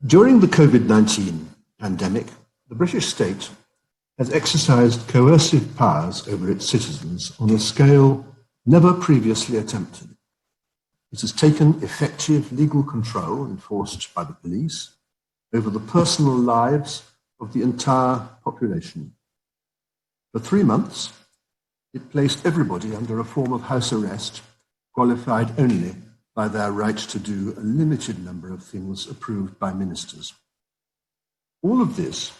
During the COVID-19 pandemic, the British state has exercised coercive powers over its citizens on a scale never previously attempted. It has taken effective legal control enforced by the police over the personal lives of the entire population. For 3 months, it placed everybody under a form of house arrest, qualified only by their right to do a limited number of things approved by ministers. All of this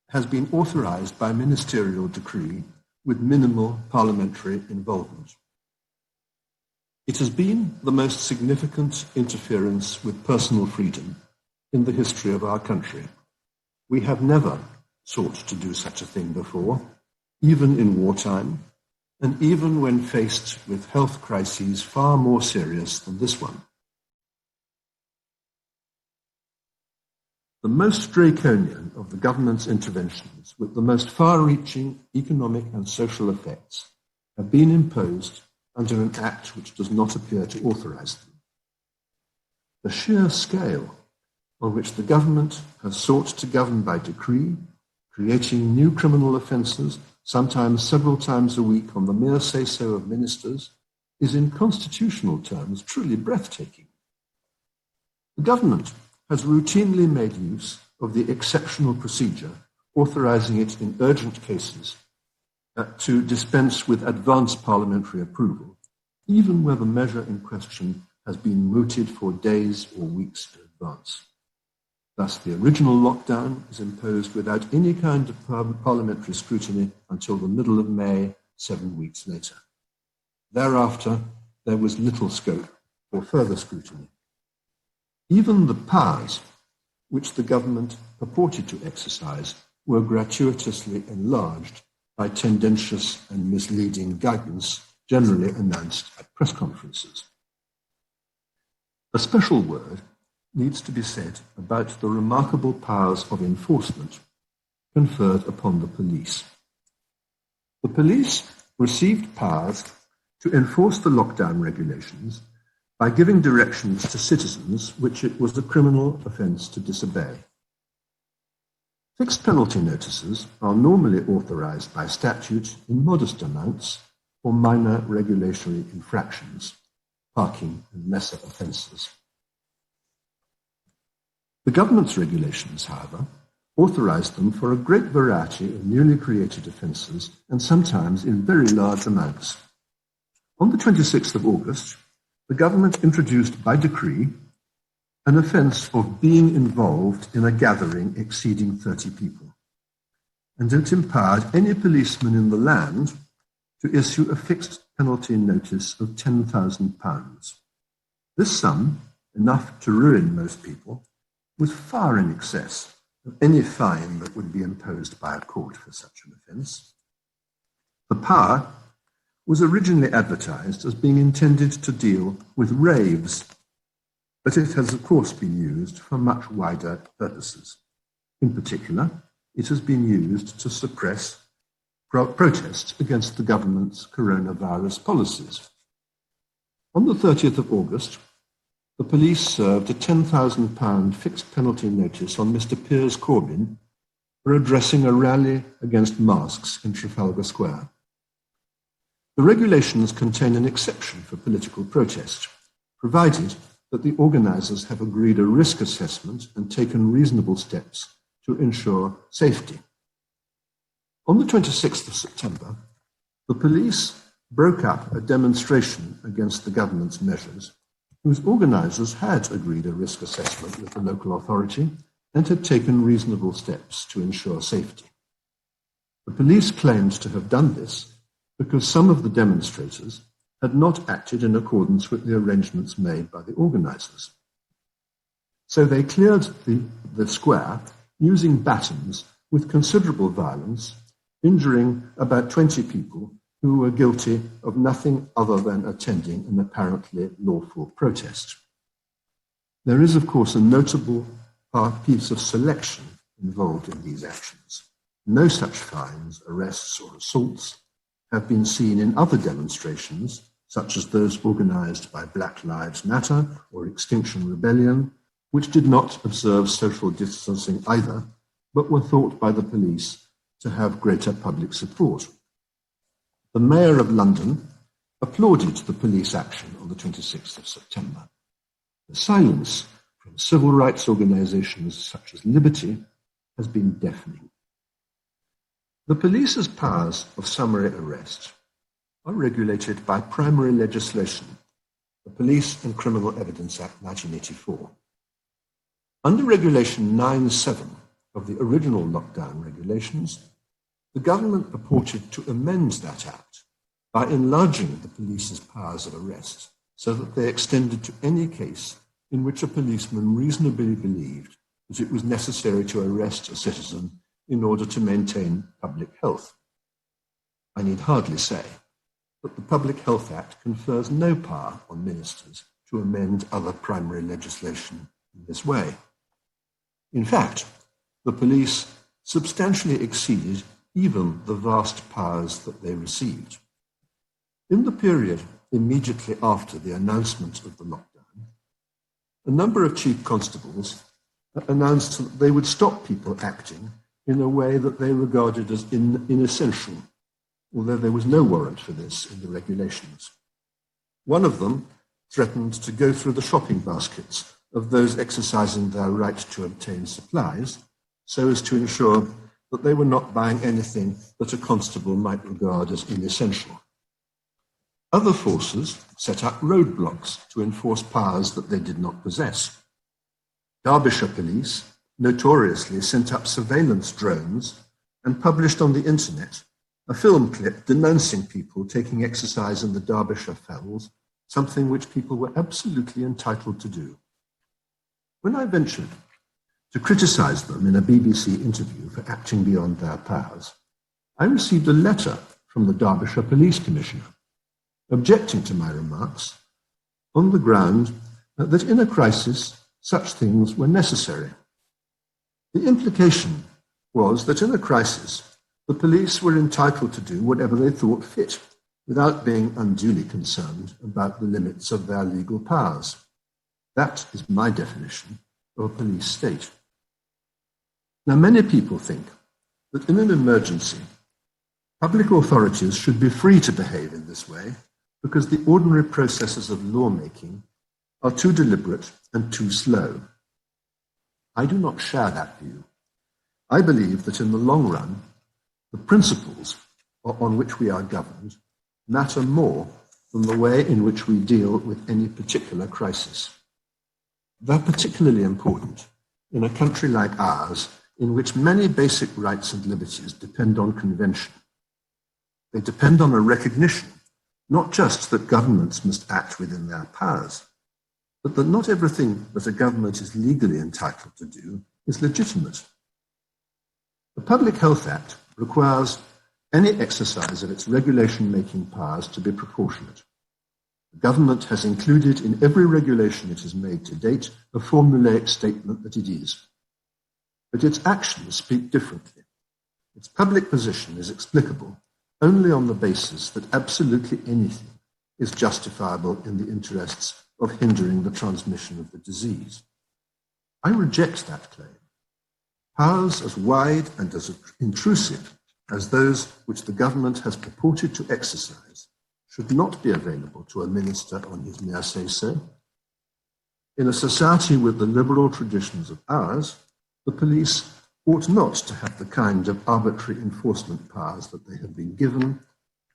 has been authorized by ministerial decree with minimal parliamentary involvement. It has been the most significant interference with personal freedom in the history of our country. We have never sought to do such a thing before, even in wartime, and even when faced with health crises far more serious than this one. The most draconian of the government's interventions, with the most far-reaching economic and social effects, have been imposed under an act which does not appear to authorize them. The sheer scale on which the government has sought to govern by decree, creating new criminal offences, sometimes several times a week on the mere say-so of ministers, is in constitutional terms truly breathtaking. The government has routinely made use of the exceptional procedure, authorising it in urgent cases to dispense with advance parliamentary approval, even where the measure in question has been mooted for days or weeks in advance. Thus, the original lockdown is imposed without any kind of parliamentary scrutiny until the middle of May, 7 weeks later. Thereafter, there was little scope for further scrutiny. Even the powers which the government purported to exercise were gratuitously enlarged by tendentious and misleading guidance generally announced at press conferences. A special word needs to be said about the remarkable powers of enforcement conferred upon the police. The police received powers to enforce the lockdown regulations by giving directions to citizens which it was a criminal offence to disobey. Fixed penalty notices are normally authorised by statute in modest amounts for minor regulatory infractions, parking and lesser offences. The government's regulations, however, authorised them for a great variety of newly created offences and sometimes in very large amounts. On the 26th of August, the government introduced by decree an offence of being involved in a gathering exceeding 30 people, and it empowered any policeman in the land to issue a fixed penalty notice of £10,000. This sum, enough to ruin most people, was far in excess of any fine that would be imposed by a court for such an offence. The power was originally advertised as being intended to deal with raves, but it has of course been used for much wider purposes. In particular, it has been used to suppress protests against the government's coronavirus policies. On the 30th of August, the police served a £10,000 fixed penalty notice on Mr. Piers Corbyn for addressing a rally against masks in Trafalgar Square. The regulations contain an exception for political protest, provided that the organisers have agreed a risk assessment and taken reasonable steps to ensure safety. On the 26th of September, the police broke up a demonstration against the government's measures, whose organisers had agreed a risk assessment with the local authority and had taken reasonable steps to ensure safety. The police claimed to have done this because some of the demonstrators had not acted in accordance with the arrangements made by the organisers. So they cleared the square using batons with considerable violence, injuring about 20 people who were guilty of nothing other than attending an apparently lawful protest. There is, of course, a notable piece of selection involved in these actions. No such fines, arrests, or assaults have been seen in other demonstrations, such as those organised by Black Lives Matter or Extinction Rebellion, which did not observe social distancing either, but were thought by the police to have greater public support. The Mayor of London applauded the police action on the 26th of September. The silence from civil rights organisations such as Liberty has been deafening. The police's powers of summary arrest are regulated by primary legislation, the Police and Criminal Evidence Act 1984. Under Regulation 9.7 of the original lockdown regulations, the government purported to amend that act by enlarging the police's powers of arrest so that they extended to any case in which a policeman reasonably believed that it was necessary to arrest a citizen in order to maintain public health. I need hardly say that the Public Health Act confers no power on ministers to amend other primary legislation in this way. In fact, the police substantially exceeded even the vast powers that they received. In the period immediately after the announcement of the lockdown, a number of chief constables announced that they would stop people acting in a way that they regarded as inessential, although there was no warrant for this in the regulations. One of them threatened to go through the shopping baskets of those exercising their right to obtain supplies, so as to ensure that they were not buying anything that a constable might regard as inessential. Other forces set up roadblocks to enforce powers that they did not possess. Derbyshire police notoriously sent up surveillance drones and published on the internet a film clip denouncing people taking exercise in the Derbyshire fells, something which people were absolutely entitled to do. When I ventured to criticise them in a BBC interview for acting beyond their powers, I received a letter from the Derbyshire Police Commissioner objecting to my remarks on the ground that in a crisis such things were necessary. The implication was that in a crisis the police were entitled to do whatever they thought fit without being unduly concerned about the limits of their legal powers. That is my definition of a police state. Now, many people think that in an emergency, public authorities should be free to behave in this way because the ordinary processes of lawmaking are too deliberate and too slow. I do not share that view. I believe that in the long run, the principles on which we are governed matter more than the way in which we deal with any particular crisis. They're particularly important in a country like ours, in which many basic rights and liberties depend on convention. They depend on a recognition, not just that governments must act within their powers, but that not everything that a government is legally entitled to do is legitimate. The Public Health Act requires any exercise of its regulation-making powers to be proportionate. The government has included in every regulation it has made to date a formulaic statement that it is. But its actions speak differently. Its public position is explicable only on the basis that absolutely anything is justifiable in the interests of hindering the transmission of the disease. I reject that claim. Powers as wide and as intrusive as those which the government has purported to exercise should not be available to a minister on his mere say-so. In a society with the liberal traditions of ours, the police ought not to have the kind of arbitrary enforcement powers that they have been given,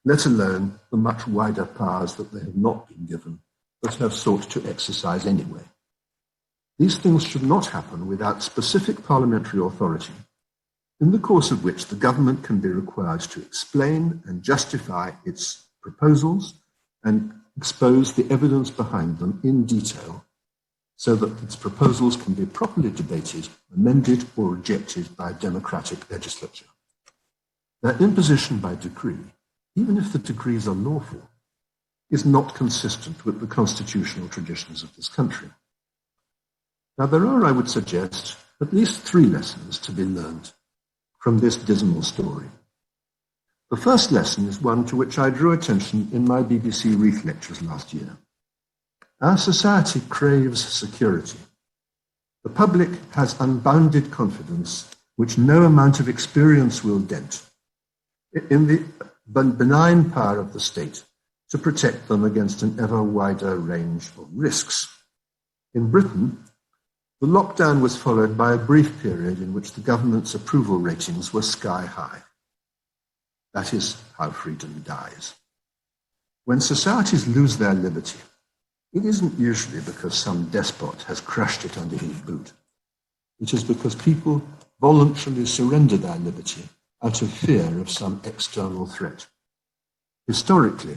let alone the much wider powers that they have not been given, but have sought to exercise anyway. These things should not happen without specific parliamentary authority, in the course of which the government can be required to explain and justify its proposals and expose the evidence behind them in detail, so that its proposals can be properly debated, amended, or rejected by a democratic legislature. Their imposition by decree, even if the decrees are lawful, is not consistent with the constitutional traditions of this country. Now, there are, I would suggest, at least 3 lessons to be learned from this dismal story. The first lesson is one to which I drew attention in my BBC Reith lectures last year. Our society craves security. The public has unbounded confidence, which no amount of experience will dent, in the benign power of the state to protect them against an ever wider range of risks. In Britain, the lockdown was followed by a brief period in which the government's approval ratings were sky high. That is how freedom dies. When societies lose their liberty, it isn't usually because some despot has crushed it under his boot. It is because people voluntarily surrender their liberty out of fear of some external threat. Historically,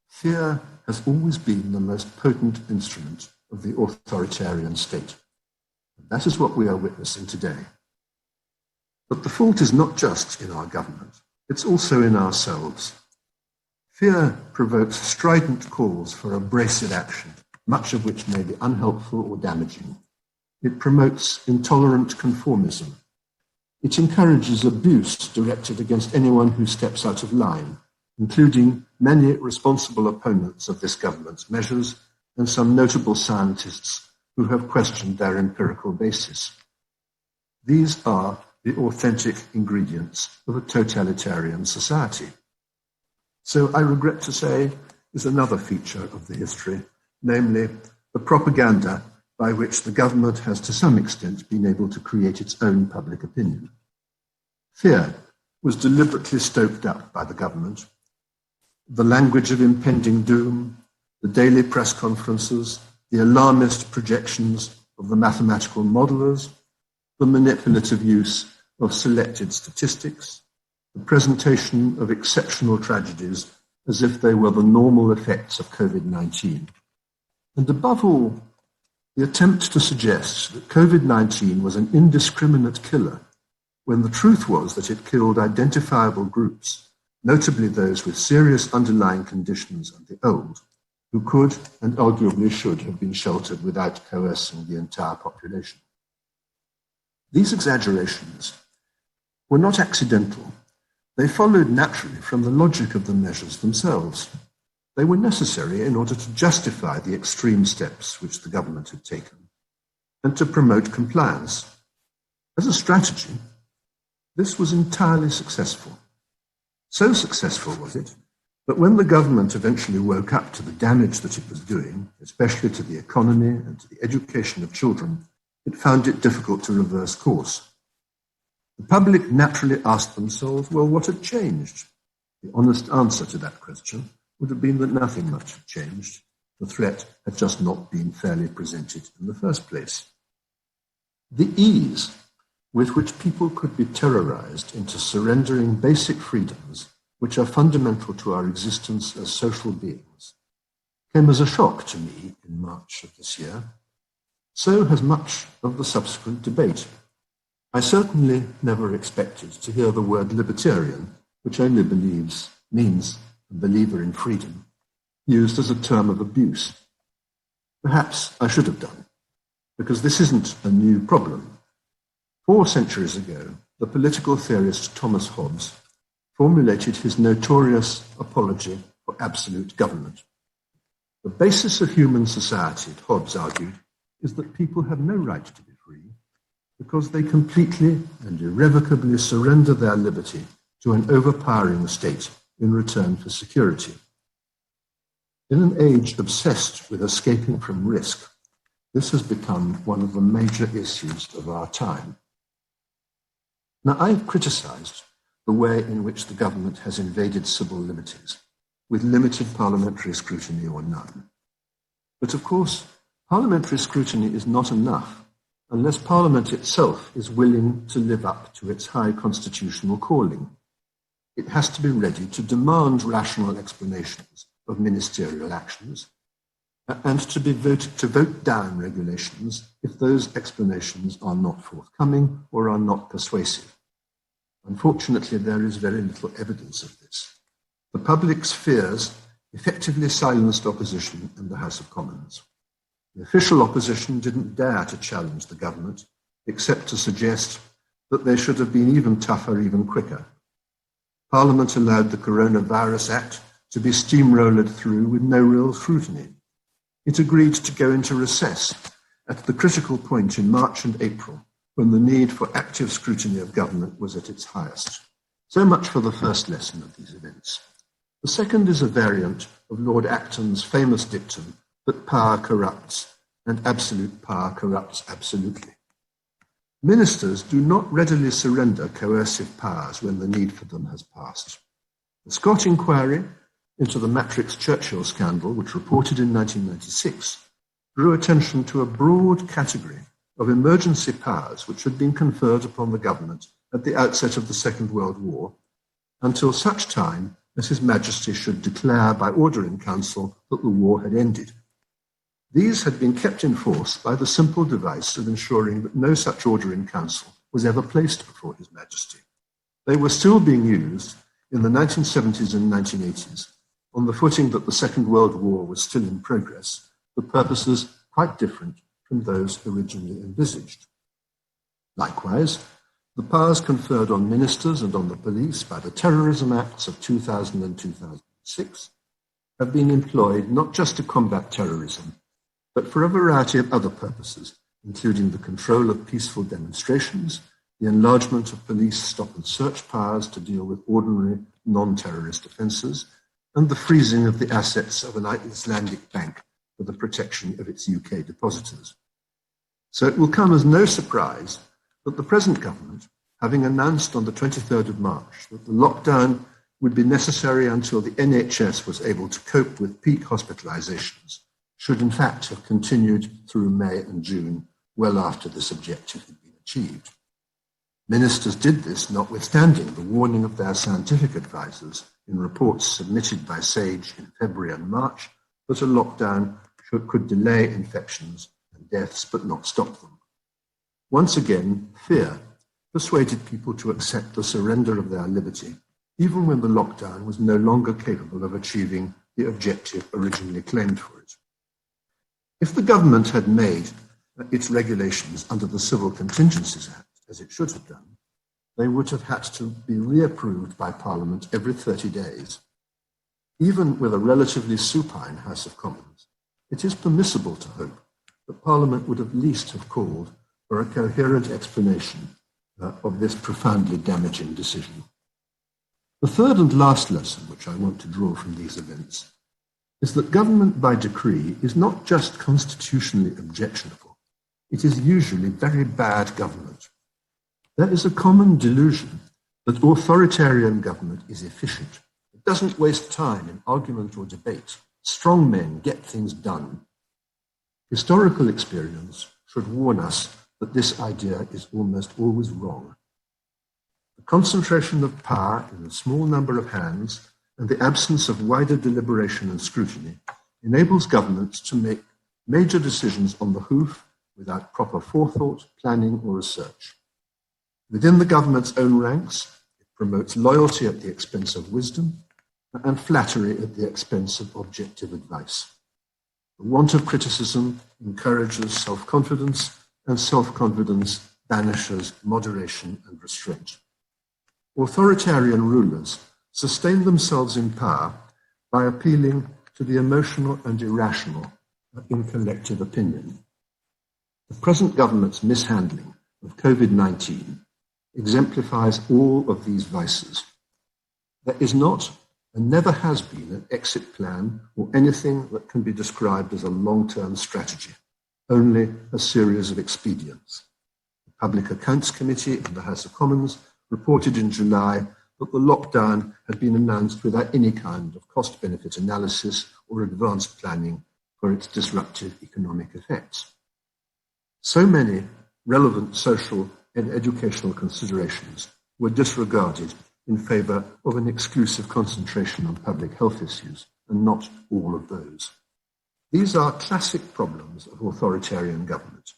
fear has always been the most potent instrument of the authoritarian state. That is what we are witnessing today. But the fault is not just in our government, it's also in ourselves. Fear provokes strident calls for abrasive action, much of which may be unhelpful or damaging. It promotes intolerant conformism. It encourages abuse directed against anyone who steps out of line, including many responsible opponents of this government's measures and some notable scientists who have questioned their empirical basis. These are the authentic ingredients of a totalitarian society. So I regret to say is another feature of the history, namely the propaganda by which the government has to some extent been able to create its own public opinion. Fear was deliberately stoked up by the government. The language of impending doom, the daily press conferences, the alarmist projections of the mathematical modelers, the manipulative use of selected statistics, the presentation of exceptional tragedies as if they were the normal effects of COVID-19. And above all, the attempt to suggest that COVID-19 was an indiscriminate killer, when the truth was that it killed identifiable groups, notably those with serious underlying conditions and the old, who could and arguably should have been sheltered without coercing the entire population. These exaggerations were not accidental. They followed naturally from the logic of the measures themselves. They were necessary in order to justify the extreme steps which the government had taken and to promote compliance. As a strategy, this was entirely successful. So successful was it that when the government eventually woke up to the damage that it was doing, especially to the economy and to the education of children, it found it difficult to reverse course. The public naturally asked themselves, well, what had changed? The honest answer to that question would have been that nothing much had changed. The threat had just not been fairly presented in the first place. The ease with which people could be terrorized into surrendering basic freedoms which are fundamental to our existence as social beings came as a shock to me in March of this year. So has much of the subsequent debate. I certainly never expected to hear the word libertarian, which only means a believer in freedom, used as a term of abuse. Perhaps I should have done, because this isn't a new problem. 4 centuries ago, the political theorist Thomas Hobbes formulated his notorious apology for absolute government. The basis of human society, Hobbes argued, is that people have no right to be free because they completely and irrevocably surrender their liberty to an overpowering state in return for security. In an age obsessed with escaping from risk, this has become one of the major issues of our time. Now, I've criticized the way in which the government has invaded civil liberties, with limited parliamentary scrutiny or none. But of course, parliamentary scrutiny is not enough unless Parliament itself is willing to live up to its high constitutional calling. It has to be ready to demand rational explanations of ministerial actions and to vote down regulations if those explanations are not forthcoming or are not persuasive. Unfortunately, there is very little evidence of this. The public's fears effectively silenced opposition in the House of Commons. The official opposition didn't dare to challenge the government, except to suggest that they should have been even tougher, even quicker. Parliament allowed the Coronavirus Act to be steamrolled through with no real scrutiny. It agreed to go into recess at the critical point in March and April, when the need for active scrutiny of government was at its highest. So much for the first lesson of these events. The second is a variant of Lord Acton's famous dictum that power corrupts, and absolute power corrupts absolutely. Ministers do not readily surrender coercive powers when the need for them has passed. The Scott inquiry into the Matrix Churchill scandal, which reported in 1996, drew attention to a broad category of emergency powers which had been conferred upon the government at the outset of the Second World War, until such time as His Majesty should declare by order in council that the war had ended. These had been kept in force by the simple device of ensuring that no such order in council was ever placed before His Majesty. They were still being used in the 1970s and 1980s on the footing that the Second World War was still in progress, for purposes quite different from those originally envisaged. Likewise, the powers conferred on ministers and on the police by the Terrorism Acts of 2000 and 2006 have been employed not just to combat terrorism, but for a variety of other purposes, including the control of peaceful demonstrations, the enlargement of police stop and search powers to deal with ordinary non-terrorist offences, and the freezing of the assets of an Icelandic bank for the protection of its UK depositors. So it will come as no surprise that the present government, having announced on the 23rd of March that the lockdown would be necessary until the NHS was able to cope with peak hospitalisations, should in fact have continued through May and June, well after this objective had been achieved. Ministers did this notwithstanding the warning of their scientific advisers in reports submitted by SAGE in February and March that a lockdown could delay infections and deaths but not stop them. Once again, fear persuaded people to accept the surrender of their liberty, even when the lockdown was no longer capable of achieving the objective originally claimed for it. If the government had made its regulations under the Civil Contingencies Act, as it should have done, they would have had to be reapproved by Parliament every 30 days. Even with a relatively supine House of Commons, it is permissible to hope that Parliament would at least have called for a coherent explanation of this profoundly damaging decision. The third and last lesson which I want to draw from these events is that government by decree is not just constitutionally objectionable, it is usually very bad government. There is a common delusion that authoritarian government is efficient. It doesn't waste time in argument or debate. Strong men get things done. Historical experience should warn us that this idea is almost always wrong. The concentration of power in a small number of hands and the absence of wider deliberation and scrutiny enables governments to make major decisions on the hoof without proper forethought, planning, or research. Within the government's own ranks, it promotes loyalty at the expense of wisdom and flattery at the expense of objective advice. The want of criticism encourages self-confidence, and self-confidence banishes moderation and restraint. Authoritarian rulers sustain themselves in power by appealing to the emotional and irrational in collective opinion. The present government's mishandling of COVID-19 exemplifies all of these vices. There is not and never has been an exit plan or anything that can be described as a long-term strategy, only a series of expedients. The Public Accounts Committee in the House of Commons reported in July that the lockdown had been announced without any kind of cost-benefit analysis or advanced planning for its disruptive economic effects. So many relevant social and educational considerations were disregarded in favour of an exclusive concentration on public health issues, and not all of those. These are classic problems of authoritarian government.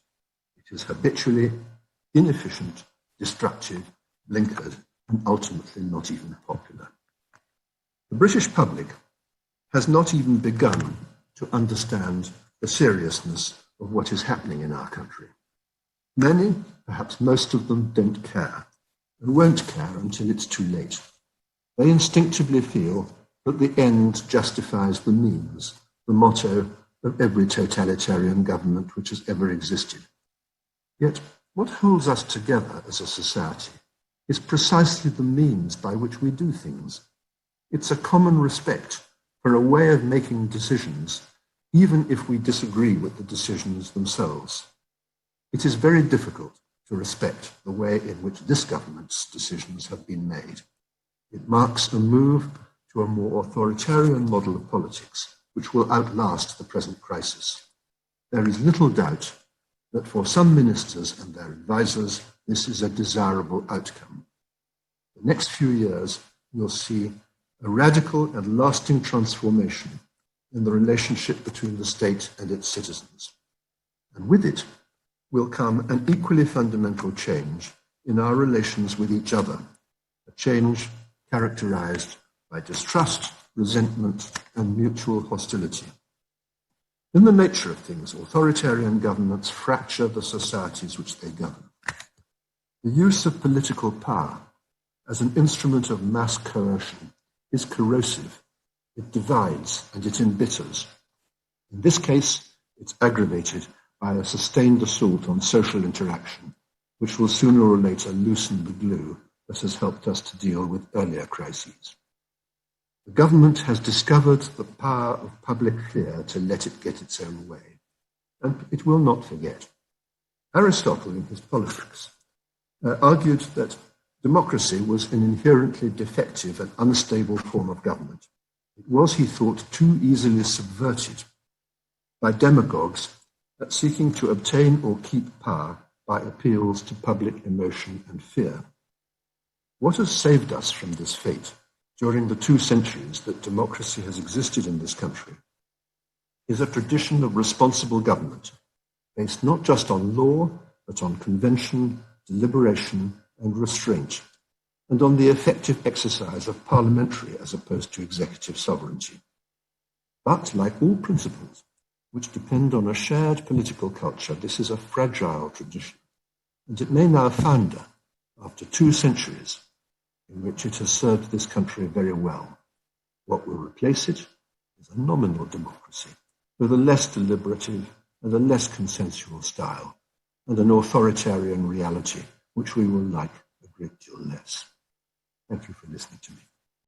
It is habitually inefficient, destructive, blinkered, and ultimately not even popular. The British public has not even begun to understand the seriousness of what is happening in our country. Many, perhaps most of them, don't care, and won't care until it's too late. They instinctively feel that the end justifies the means, the motto, of every totalitarian government which has ever existed. Yet, what holds us together as a society is precisely the means by which we do things. It's a common respect for a way of making decisions, even if we disagree with the decisions themselves. It is very difficult to respect the way in which this government's decisions have been made. It marks a move to a more authoritarian model of politics, which will outlast the present crisis. There is little doubt that for some ministers and their advisors, this is a desirable outcome. The next few years will see a radical and lasting transformation in the relationship between the state and its citizens. And with it will come an equally fundamental change in our relations with each other, a change characterized by distrust, resentment, and mutual hostility. In the nature of things, authoritarian governments fracture the societies which they govern. The use of political power as an instrument of mass coercion is corrosive. It divides and it embitters. In this case, it's aggravated by a sustained assault on social interaction, which will sooner or later loosen the glue that has helped us to deal with earlier crises. The government has discovered the power of public fear to let it get its own way, and it will not forget. Aristotle, in his Politics, argued that democracy was an inherently defective and unstable form of government. It was, he thought, too easily subverted by demagogues seeking to obtain or keep power by appeals to public emotion and fear. What has saved us from this fate during the 2 centuries that democracy has existed in this country is a tradition of responsible government, based not just on law, but on convention, deliberation, and restraint, and on the effective exercise of parliamentary as opposed to executive sovereignty. But, like all principles which depend on a shared political culture, this is a fragile tradition, and it may now founder after 2 centuries in which it has served this country very well. What will replace it is a nominal democracy with a less deliberative and a less consensual style, and an authoritarian reality which we will like a great deal less. Thank you for listening to me.